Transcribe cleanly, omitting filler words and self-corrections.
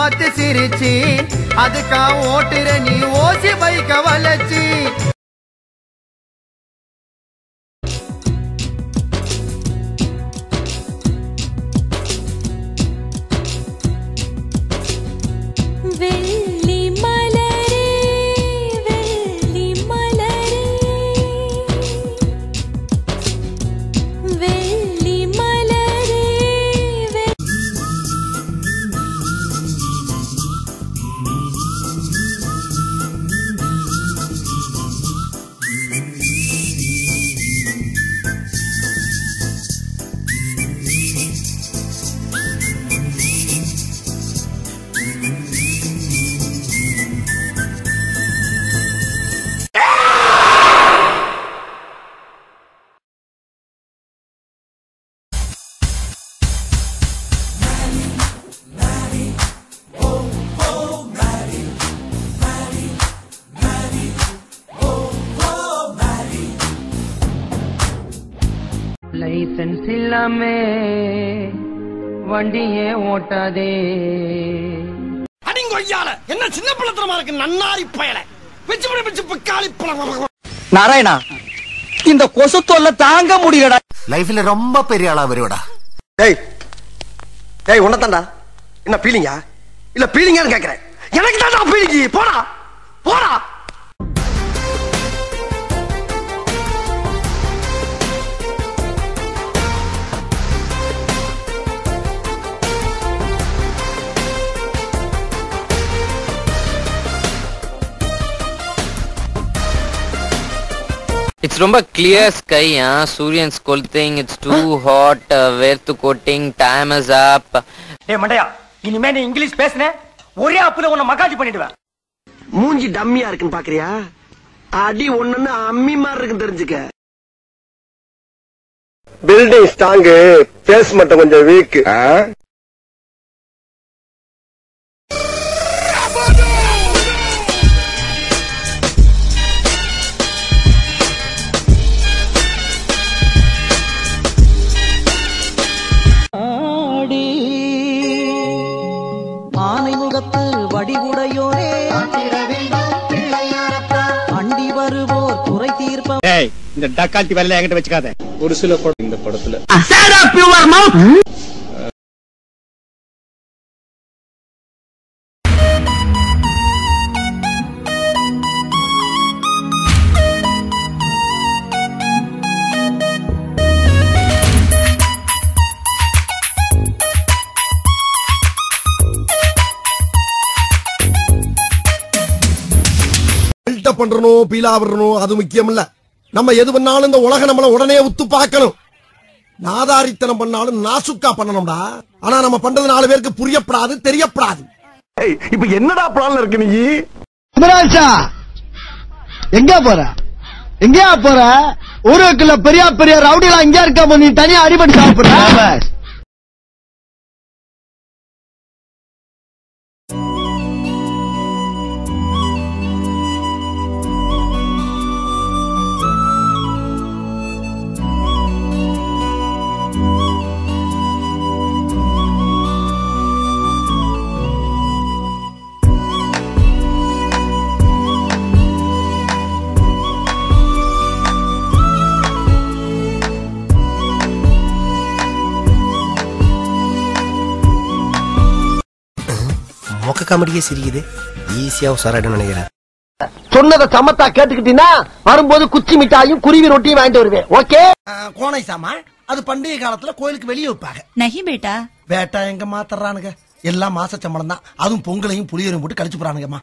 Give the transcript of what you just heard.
பார்த்து சிரிச்சு அதுக்கா ஓட்டுற நீ ஓசி பைக்க வளைச்சு லைசன்ஸ் இல்லாமே வண்டியே ஓட்டாதே. அடிங்கொய்யால என்ன சின்ன பிள்ளைத்தனமா இருக்கு நன்னாரி பயல வெச்சு காலி பழம். நாராயணா இந்த கொசு தொல்லை தாங்க முடியலடா. லைஃப்ல ரொம்ப பெரிய ஆளா வருவடா. டேய் டேய் உன்னதான்டா என்ன பீலிங்கா இல்ல பீலிங்கான்னு கேக்குறேன். எனக்கு தான் பீலிங்கி. போடா போடா. It's ரொம்ப clear sky, Suryan's colting, it's too hot, where to coating, time is up. டேய் மண்டையா, இனிமே நீ இங்கிலீஷ் பேசுனே ஒரே அப்புல உன்னை மகாஜி பண்ணிடுவேன். மூஞ்சி டம்மியா இருக்குன்னு பாக்குறியா? அடி ஒண்ணுன்னு அம்மி மாதிரி இருக்குன்னு தெரிஞ்சுக்க. பில்டிங் ஸ்ட்ராங், பேஸ் மட்டும் கொஞ்சம் வீக். ஆனைமுகத்து வடிவுடையோரே அண்டி வருவோர் குறை தீர்ப்ப. இந்த டக்கால்ட்டி வேலை என்கிட்ட வச்சுக்காத. ஒரு சில படம் இந்த படத்துல பண்றணும் பீலா வரணும் அது முக்கியம் இல்ல. நம்ம எது பண்ணாலும் இந்த உலகம் நம்மள உடனே உத்து பார்க்கணும். நாதாரித்தனம் பண்ணாலும் நாசுக்கா பண்ணணும்டா. ஆனா நம்ம பண்றது 4 பேருக்கு புரியப்படாது தெரியப்படாது. இப்ப என்னடா பிளான்ல இருக்கு நீ? எங்க போற எங்கயா போற? ஊருக்குள்ள பெரிய பெரிய ரவுடிலாம் இங்க இருக்க நீ தனியா அடிபட்டு சாப்பிடுற. மொக்க காமெடியே சிரிக்குது. ஈஸியா உசாராயிடும் நினைக்கிறேன். சொன்னதை சமத்தா கேட்டுக்கிட்டீங்கன்னா வரும்போது குச்சி மிட்டாயும் குருவி ரொட்டியும் வாங்கிட்டு வருவேன். ஓகே. கோனை சாமா அது பண்டிகை காலத்துல கோயிலுக்கு வெளியே வைப்பாங்க. நஹி பேட்டா. பேட்டா எங்க மாத்தறானுங்க? எல்லாம் மாச சம்பளம் தான். அதுவும் பொங்கலையும் புளியோரையும் போட்டு கழிச்சு போறானுங்கம்மா.